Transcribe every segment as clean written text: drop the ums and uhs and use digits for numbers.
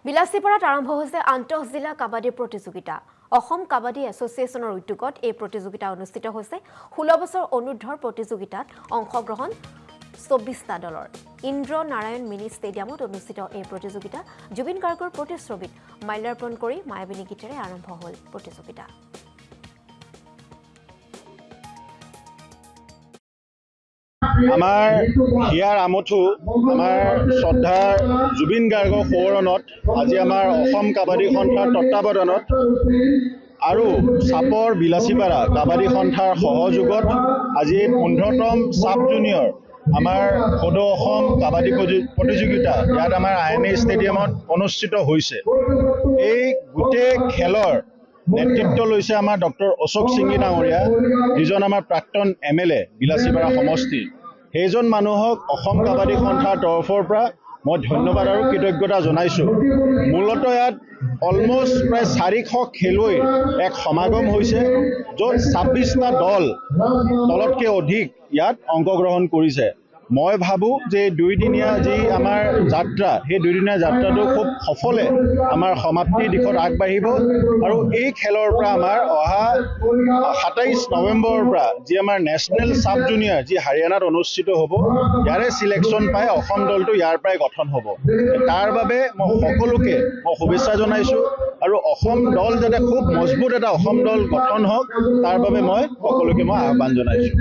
বিলাসীপাৰাত আৰম্ভ হৈছে আন্তঃজিলা কাবাডী প্ৰতিযোগিতা। অসম কাবাডী এছ'চিয়েশ্যনৰ উদ্যোগত এই প্ৰতিযোগিতা অনুষ্ঠিত হৈছে। 16 বছৰ অনুৰ্ধৰ প্ৰতিযোগিতাত অংশগ্ৰহণ 24টা দলৰ। ইন্দ্ৰ নাৰায়ণ মিনি ষ্টেডিয়ামত অনুষ্ঠিত এই প্ৰতিযোগিতা জুবিন গাৰ্গৰ প্ৰতিচ্ছবিত মাল্যাৰ্পণ কৰি মায়াবিনী গীতেৰে আৰম্ভ হ'ল প্ৰতিযোগিতা। আমাৰ হিয়াৰ আমঠু আমাৰ শ্ৰদ্ধা জুবিন গাৰ্গৰ সোঁৱৰণত আজি আমাৰ অসম কাবাডী সন্থাৰ তত্বাৱধানত আৰু চাপৰ বিলাসীপাৰা কাবাডী সন্থাৰ সহযোগত আজি 15তম সাব জুনিয়ৰ আমাৰ সদৌ অসম কাবাডী প্ৰতিযোগিতা ইয়াত আমাৰ INA ষ্টেডিয়ামত অনুষ্ঠিত হৈছে। এই গোটেই খেলৰ নেতৃত্ব লৈছে আমাৰ ডক্টৰ অশোক সিংগী ডাঙৰীয়া, যিজন আমাৰ প্ৰাক্তন MLA বিলাসীপাৰা সমষ্টি। সেইজন মানুহক অসম কাবাডী সন্থাৰ তৰফৰ পৰা মই ধন্যবাদ আৰু কৃতজ্ঞতা জনাইছোঁ। মূলতঃ ইয়াত অলমষ্ট প্ৰায় 400 খেলুৱৈৰ এক সমাগম হৈছে, য'ত 26টা দলতকৈ অধিক ইয়াত অংশগ্ৰহণ কৰিছে। মই ভাবোঁ যে দুইদিনীয়া যি আমাৰ যাত্ৰা, সেই দুইদিনীয়া যাত্ৰাটো খুব সফলে আমাৰ সমাপ্তিৰ দিশত আগবাঢ়িব আৰু এই খেলৰ পৰা আমাৰ অহা 27 নৱেম্বৰৰ পৰা যি আমাৰ নেশ্যনেল সাব জুনিয়ৰ যি হাৰিয়ানাত অনুষ্ঠিত হ'ব, ইয়াৰে চিলেকশ্যন পাই অসম দলটো ইয়াৰ পৰাই গঠন হ'ব। তাৰ বাবে মই সকলোকে শুভেচ্ছা জনাইছোঁ আৰু অসম দল যাতে খুব মজবুত এটা অসম দল গঠন হওক, তাৰ বাবে মই সকলোকে আহ্বান জনাইছোঁ।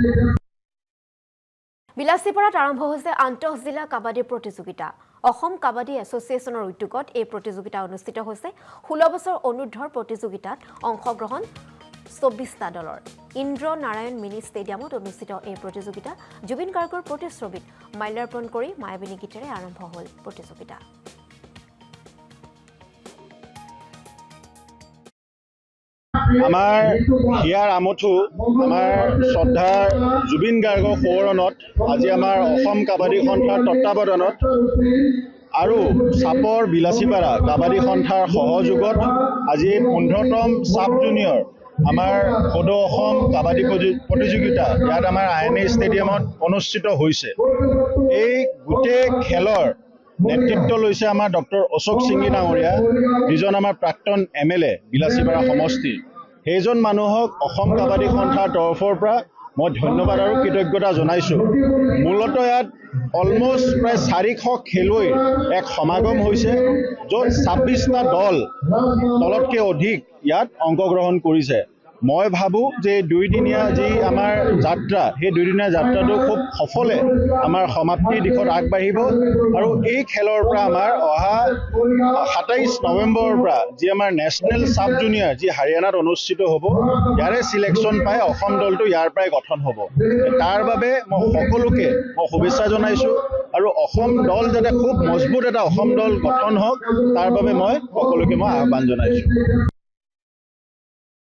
বিলাসীপাৰাত আৰম্ভ হৈছে আন্তঃজিলা কাবাডী প্ৰতিযোগিতা। অসম কাবাডী এছ'চিয়েশ্যনৰ উদ্যোগত এই প্ৰতিযোগিতা অনুষ্ঠিত হৈছে। 16 বছৰ অনুৰ্ধৰ প্ৰতিযোগিতাত অংশগ্ৰহণ 24টা দলৰ। ইন্দ্ৰ নাৰায়ণ মিনি ষ্টেডিয়ামত অনুষ্ঠিত এই প্ৰতিযোগিতা জুবিন গাৰ্গৰ প্ৰতিচ্ছবিত মাল্যাৰ্পণ কৰি মায়াবিনী গীতেৰে আৰম্ভ হ'ল প্ৰতিযোগিতা। আমাৰ হিয়াৰ আমঠু আমাৰ শ্ৰদ্ধা জুবিন গাৰ্গৰ সোঁৱৰণত আজি আমাৰ অসম কাবাডী সন্থাৰ তত্বাৱধানত আৰু চাপৰ বিলাসীপাৰা কাবাডী সন্থাৰ সহযোগত আজি 15তম সাব জুনিয়ৰ আমাৰ সদৌ অসম কাবাডী প্ৰতিযোগিতা ইয়াত আমাৰ INA ষ্টেডিয়ামত অনুষ্ঠিত হৈছে। এই গোটেই খেলৰ নেতৃত্ব লৈছে আমাৰ ডক্টৰ অশোক সিংগী ডাঙৰীয়া, যিজন আমাৰ প্ৰাক্তন MLA বিলাসীপাৰা সমষ্টি। সেইজন মানুহক অসম কাবাডী সন্থাৰ তৰফৰ পৰা মই ধন্যবাদ আৰু কৃতজ্ঞতা জনাইছোঁ। মূলতঃ ইয়াত অলমষ্ট প্ৰায় 400 খেলুৱৈৰ এক সমাগম হৈছে, য'ত 26টা দলতকৈ অধিক ইয়াত অংশগ্ৰহণ কৰিছে। মই ভাবোঁ যে দুইদিনীয়া যি আমাৰ যাত্ৰা, সেই দুইদিনীয়া যাত্ৰাটো খুব সফলে আমাৰ সমাপ্তিৰ দিশত আগবাঢ়িব আৰু এই খেলৰ পৰা আমাৰ অহা 27 নৱেম্বৰৰ পৰা যি আমাৰ নেশ্যনেল সাব জুনিয়ৰ যি হাৰিয়ানাত অনুষ্ঠিত হ'ব, ইয়াৰে চিলেকশ্যন পাই অসম দলটো ইয়াৰ পৰাই গঠন হ'ব। তাৰ বাবে মই সকলোকে শুভেচ্ছা জনাইছোঁ আৰু অসম দল যাতে খুব মজবুত এটা অসম দল গঠন হওক, তাৰ বাবে মই সকলোকে আহ্বান জনাইছোঁ।